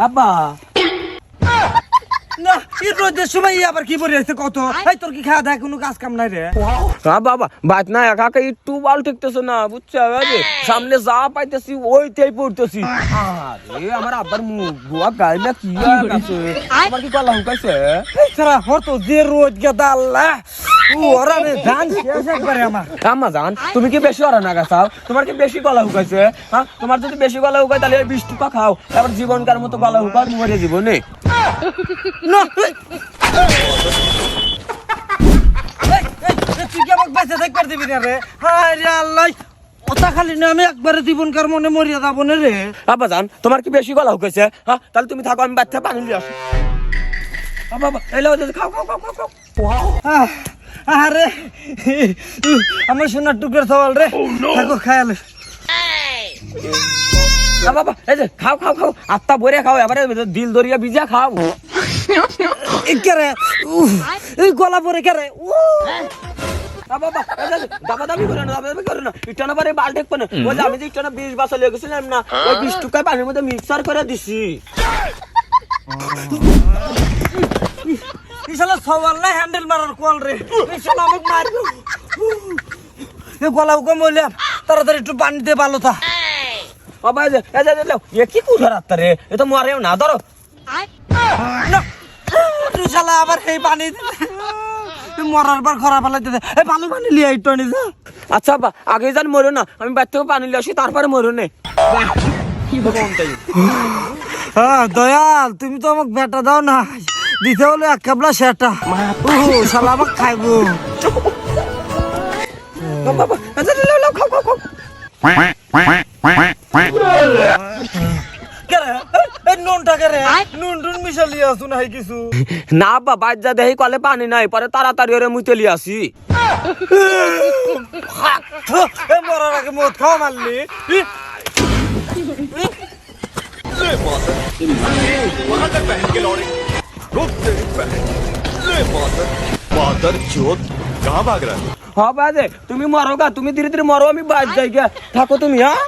আব্বা না এই রোদের সময় আবার কি পরে আছে কত এই তোর কি খাওয়া দাওয়া কোনো কাজ কাম নাই রে হ্যাঁ বাবা বাত না একা একা একটু বাল ঠেকতেছে না বুঝছো সামনে যা পাইতেছি ওইটাই পড়তেছি আরে আমার আব্বার মুখ বুয়া গায়ে না কি আছে আমার কি গলা হুকাইছে সারা হতো যে রোদ গেদা আল্লাহ ওরা রে জান শেষ একবারে আমার আম্মা জান তুমি কি বেশি ওরা না গাছাও তোমার কি বেশি গলা হুকাইছে হ্যাঁ তোমার যদি বেশি গলা হুকায় তাহলে 20 টাকা খাও এবার জীবনকার মতো গলা হুকাও মরে জীবনে না তুই কি আমাকে বেঁচে থাকবার দিবি না রে হায় রে আল্লাহ ওটা খালি না আমি একবারে জীবনকার মনে মরিয়া যাবো না রে আব্বা জান তোমার কি বেশি গলা হুকাইছে হ্যাঁ তাহলে তুমি থাকো আমি বাচ্চা পানি নিয়ে আসি বাবা এলো খাও খাও খাও খাও আরে আমার সোনার টুকরো সওয়াল রে থাকো খায়ালে বাবা এই যে খাও খাও খাও আত্মা ভরে খাও এবারে দিল দরিয়া ভিজা খাও কেরে এই গলা পরে কেরে বাবা দাবা দাবি করে না ইটানা বারে বাল ঠেকবে না ওই যে আমি যে ইটানা 20 বছর লেগে গেছিলাম না ওই 20 টাকায় পানির মধ্যে মিক্সার করে দিছি ইশালা সওয়াল না হ্যান্ডেল মারার কল রে ইশালা আমাকে মারবে এই গলা কম বললাম তাড়াতাড়ি একটু পানি দে ভালো থা বাবা এই যে এ কি কুঠার আত্মা রে এ তো মরেও না ধরো না ইশালা আবার এই পানি মরার পর খরা ফেলাইতে দে এই ভালো পানি লিয়ে একটু আনি যা আচ্ছা বা আগে যান মরো না আমি বাড়ি থেকে পানি নিয়ে আসি তারপরে মরো নে হ্যাঁ দয়াল তুমি তো আমাকে বেটা দাও না দিতে হলো এক কাবলা সেটা শালা আমাকে খাইবো বাবা খাও খাও খাও না বা বাচ্চা দেহি কলে পানি নাই পরে তাড়াতাড়ি ওরে মুতে লিয়ে আসি মরার আগে মদ খাওয়া মারলি कहाँ भाग रहा है? হ্যাঁ বাজে তুমি মরো গা তুমি ধীরে ধীরে মরো আমি বাদ যাই গা থাকো তুমি হ্যাঁ